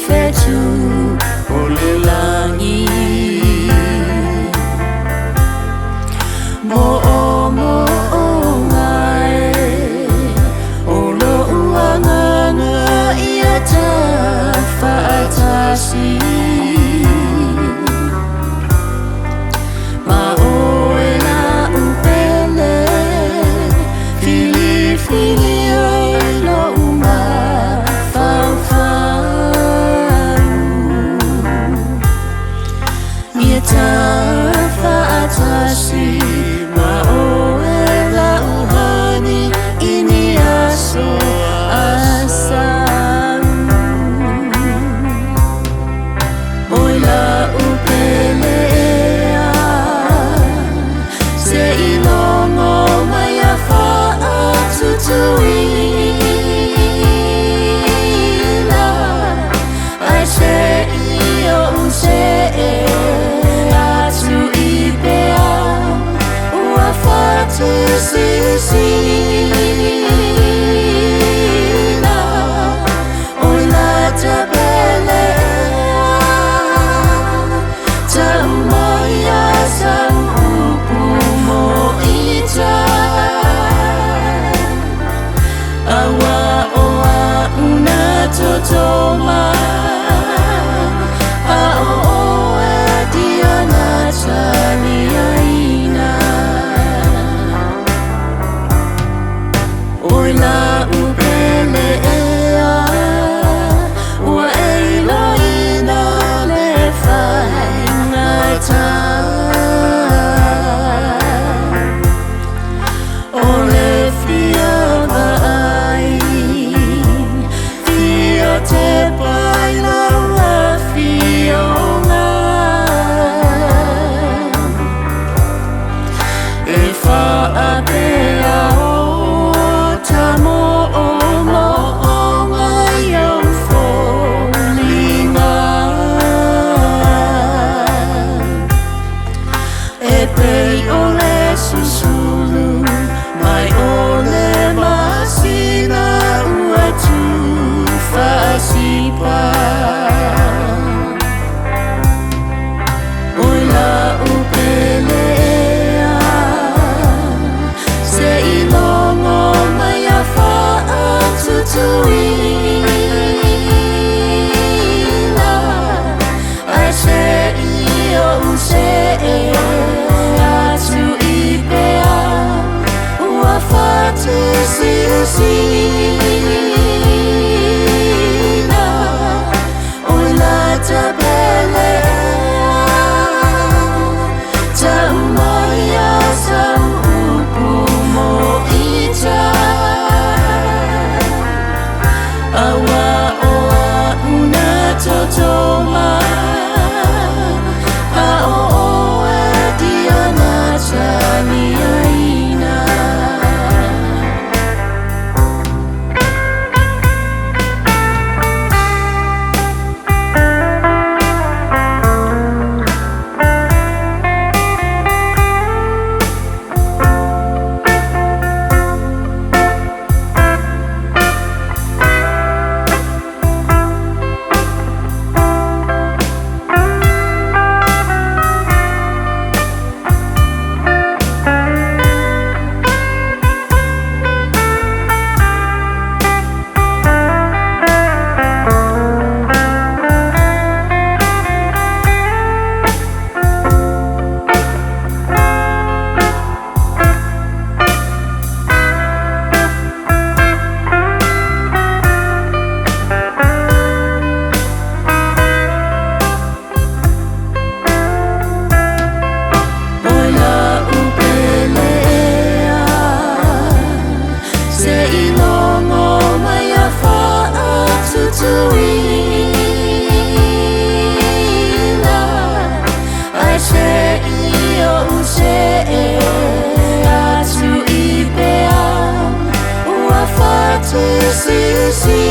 Fetu oleh langit mo'o ngai olo uanganga ia tafatasi maoela upele fili lo uma tafatasi maoela uhani ini aso asam oila upelea se ilongo maya fa'atutuila ai se iyo se Sisina oila tabelea tamaya sang upumo ita awa oa una totoma aoe dia Natalia oila upelea ua eiloina le whaingata ole fia vai fia te paila ua fionga e whaapea susulu mai ole masina ua tu fasipa oila upelea se ilongo mai a fa'atutuila ai se iyo se Sisina oila tabelea tamaya sang upumo ita awa oa una totoma aoe dia Natalia se ilongo tuina ai se io se atu ipea ua fatu sisi